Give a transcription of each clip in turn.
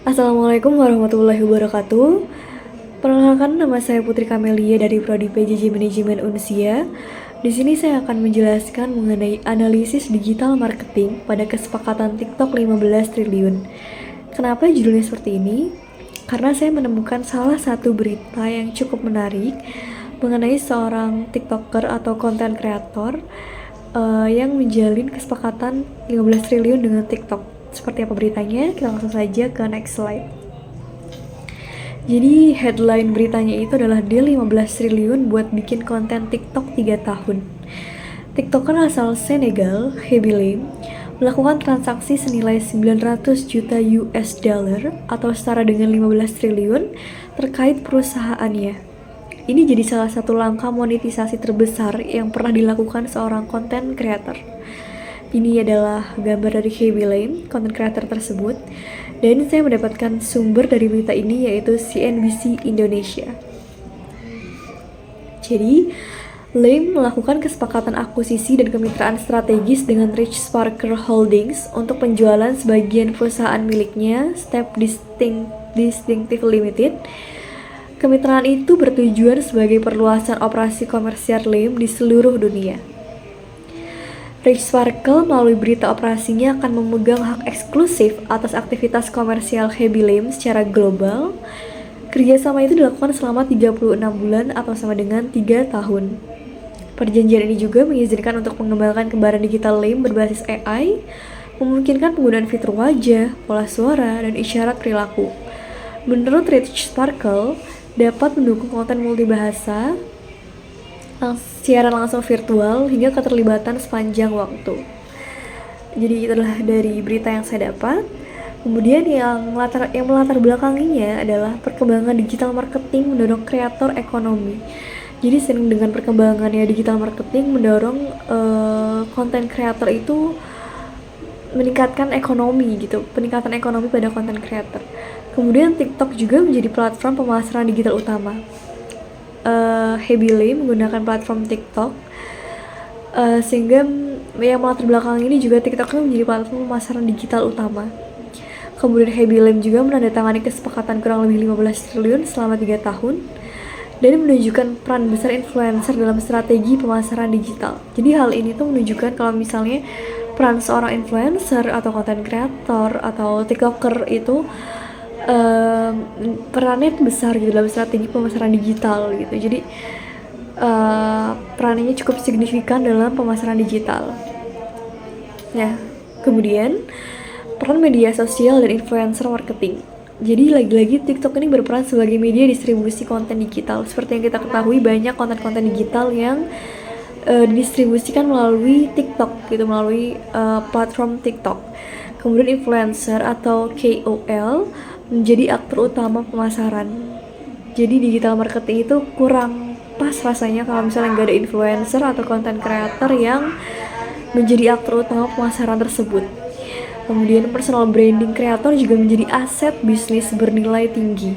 Assalamualaikum warahmatullahi wabarakatuh. Perkenalkan, nama saya Putri Kamelia dari Prodi PJJ Manajemen Unsia. Di sini saya akan menjelaskan mengenai analisis digital marketing pada kesepakatan TikTok 15 triliun. Kenapa judulnya seperti ini? Karena saya menemukan salah satu berita yang cukup menarik mengenai seorang TikToker atau konten kreator yang menjalin kesepakatan 15 triliun dengan TikTok. Seperti apa beritanya? Kita langsung saja ke next slide. Jadi headline beritanya itu adalah deal 15 triliun buat bikin konten TikTok 3 tahun. TikToker asal Senegal, Hebi Lim, melakukan transaksi senilai 900 juta US dollar atau setara dengan 15 triliun terkait perusahaannya. Ini jadi salah satu langkah monetisasi terbesar yang pernah dilakukan seorang konten creator. Ini adalah gambar dari Hebi Lim, konten creator tersebut, dan saya mendapatkan sumber dari berita ini yaitu CNBC Indonesia. Jadi, Lim melakukan kesepakatan akuisisi dan kemitraan strategis dengan Rich Sparker Holdings untuk penjualan sebagian perusahaan miliknya, Step Distinctive Limited. Kemitraan itu bertujuan sebagai perluasan operasi komersial Lim di seluruh dunia. Rich Sparkle melalui berita operasinya akan memegang hak eksklusif atas aktivitas komersial Hebi Lim secara global. Kerjasama itu dilakukan selama 36 bulan atau sama dengan 3 tahun. Perjanjian ini juga mengizinkan untuk mengembangkan kembaran digital Lim berbasis AI, memungkinkan penggunaan fitur wajah, pola suara, dan isyarat perilaku. Menurut Rich Sparkle, dapat mendukung konten multibahasa, siaran langsung virtual, hingga keterlibatan sepanjang waktu. Jadi itu adalah dari berita yang saya dapat. Kemudian yang melatar belakanginya adalah perkembangan digital marketing mendorong kreator ekonomi. Jadi sering dengan perkembangannya digital marketing mendorong konten kreator itu meningkatkan ekonomi gitu, peningkatan ekonomi pada konten kreator. Kemudian TikTok juga menjadi platform pemasaran digital utama. Hebi Lim menggunakan platform TikTok sehingga yang melatar belakang ini juga TikTok menjadi platform pemasaran digital utama. Kemudian Hebi Lim juga menandatangani kesepakatan kurang lebih 15 triliun selama 3 tahun dan menunjukkan peran besar influencer dalam strategi pemasaran digital. Jadi hal ini tuh menunjukkan kalau misalnya peran seorang influencer atau konten kreator atau TikToker itu perannya besar gitu dalam strategi pemasaran digital gitu. Jadi perannya cukup signifikan dalam pemasaran digital. Nah, kemudian peran media sosial dan influencer marketing. Jadi lagi-lagi TikTok ini berperan sebagai media distribusi konten digital. Seperti yang kita ketahui, banyak konten-konten digital yang didistribusikan melalui TikTok gitu, melalui platform TikTok. Kemudian influencer atau KOL menjadi aktor utama pemasaran. Jadi digital marketing itu kurang pas rasanya kalau misalnya nggak ada influencer atau content creator yang menjadi aktor utama pemasaran tersebut. Kemudian personal branding kreator juga menjadi aset bisnis bernilai tinggi.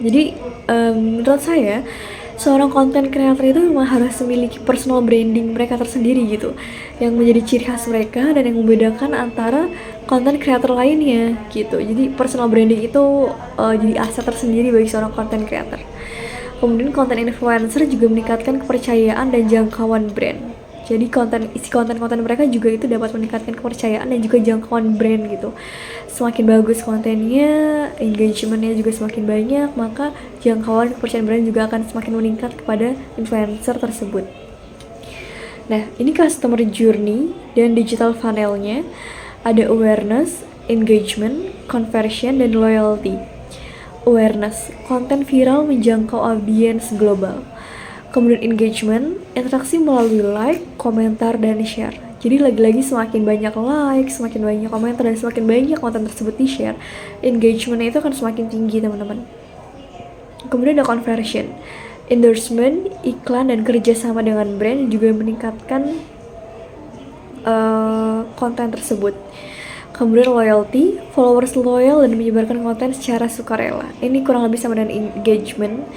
Jadi menurut saya seorang content creator itu memang harus memiliki personal branding mereka tersendiri gitu, yang menjadi ciri khas mereka dan yang membedakan antara content creator lainnya gitu. Jadi personal branding itu jadi aset tersendiri bagi seorang content creator. Kemudian konten influencer juga meningkatkan kepercayaan dan jangkauan brand. Jadi isi konten mereka juga itu dapat meningkatkan kepercayaan dan juga jangkauan brand gitu. Semakin bagus kontennya, engagementnya juga semakin banyak, maka jangkauan kepercayaan brand juga akan semakin meningkat kepada influencer tersebut. Nah, ini customer journey dan digital funnelnya. Ada awareness, engagement, conversion, dan loyalty. Awareness, konten viral menjangkau audiens global. Kemudian engagement, interaksi melalui like, komentar, dan share. Jadi lagi-lagi semakin banyak like, semakin banyak komentar, dan semakin banyak konten tersebut di-share, engagementnya itu akan semakin tinggi, teman-teman. Kemudian ada conversion, endorsement, iklan, dan kerjasama dengan brand juga meningkatkan konten tersebut. Kemudian loyalty, followers loyal dan menyebarkan konten secara sukarela. Ini kurang lebih sama dengan engagement.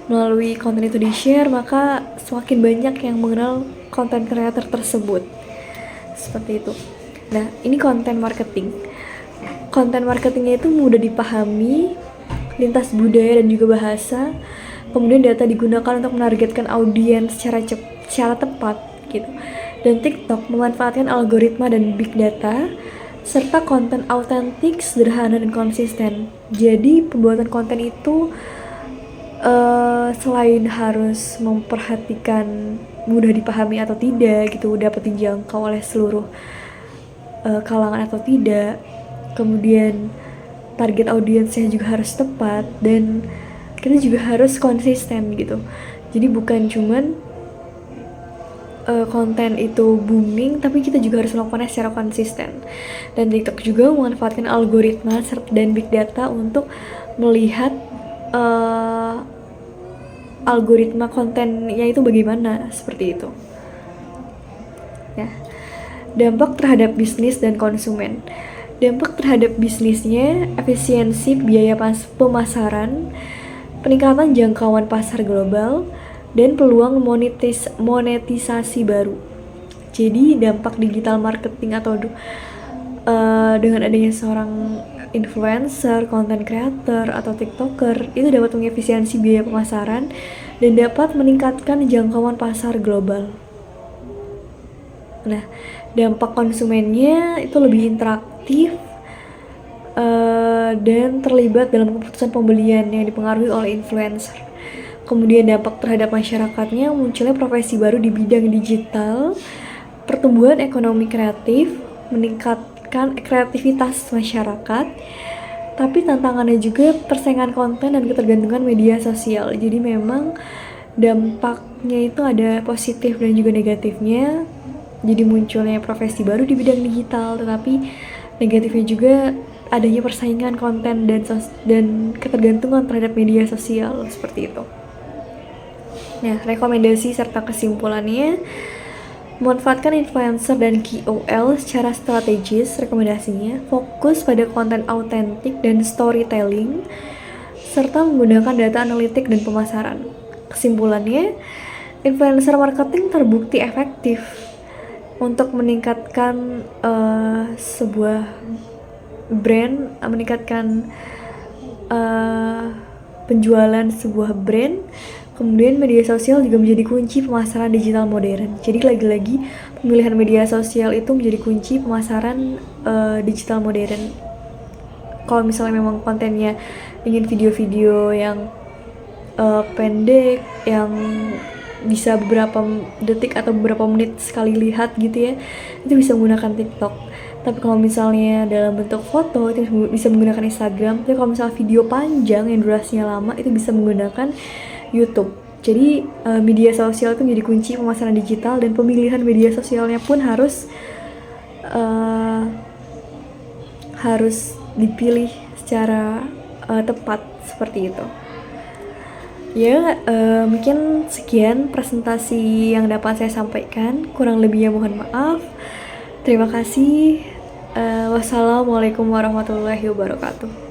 Melalui konten itu di-share, maka semakin banyak yang mengenal konten creator tersebut. Seperti itu. Nah, ini konten marketing. konten marketingnya itu mudah dipahami, lintas budaya dan juga bahasa. Kemudian data digunakan untuk menargetkan audiens secara tepat gitu. Dan TikTok memanfaatkan algoritma dan big data serta konten autentik, sederhana dan konsisten. Jadi pembuatan konten itu selain harus memperhatikan mudah dipahami atau tidak gitu, dapat dijangkau oleh seluruh kalangan atau tidak, kemudian target audiensnya juga harus tepat, dan kita juga harus konsisten gitu. Jadi bukan cuman konten itu booming, tapi kita juga harus melakukannya secara konsisten. Dan TikTok juga memanfaatkan algoritma dan big data untuk melihat algoritma kontennya itu bagaimana, seperti itu. Ya. Dampak terhadap bisnis dan konsumen. Dampak terhadap bisnisnya, efisiensi biaya pemasaran, peningkatan jangkauan pasar global, dan peluang monetisasi baru. Jadi dampak digital marketing atau dengan adanya seorang influencer, content creator, atau tiktoker itu dapat mengefisiensi biaya pemasaran dan dapat meningkatkan jangkauan pasar global. Nah, dampak konsumennya itu lebih interaktif dan terlibat dalam keputusan pembelian yang dipengaruhi oleh influencer. Kemudian dampak terhadap masyarakatnya, munculnya profesi baru di bidang digital, pertumbuhan ekonomi kreatif, meningkatkan kreativitas masyarakat, tapi tantangannya juga persaingan konten dan ketergantungan media sosial. Jadi memang dampaknya itu ada positif dan juga negatifnya. Jadi munculnya profesi baru di bidang digital, tetapi negatifnya juga adanya persaingan konten dan ketergantungan terhadap media sosial, seperti itu. Nah, rekomendasi serta kesimpulannya, memanfaatkan influencer dan KOL secara strategis. Rekomendasinya fokus pada konten autentik dan storytelling, serta menggunakan data analitik dan pemasaran. Kesimpulannya, influencer marketing terbukti efektif untuk meningkatkan sebuah brand, meningkatkan penjualan sebuah brand. Kemudian media sosial juga menjadi kunci pemasaran digital modern. Jadi lagi-lagi pemilihan media sosial itu menjadi kunci pemasaran digital modern. Kalau misalnya memang kontennya ingin video-video yang pendek, yang bisa beberapa detik atau beberapa menit sekali lihat gitu ya, itu bisa menggunakan TikTok. Tapi kalau misalnya dalam bentuk foto itu bisa menggunakan Instagram. Tapi kalau misalnya video panjang yang durasinya lama itu bisa menggunakan YouTube. Jadi media sosial itu menjadi kunci pemasaran digital, dan pemilihan media sosialnya pun harus dipilih secara tepat, seperti itu. Ya, mungkin sekian presentasi yang dapat saya sampaikan. Kurang lebihnya mohon maaf. Terima kasih. Wassalamualaikum warahmatullahi wabarakatuh.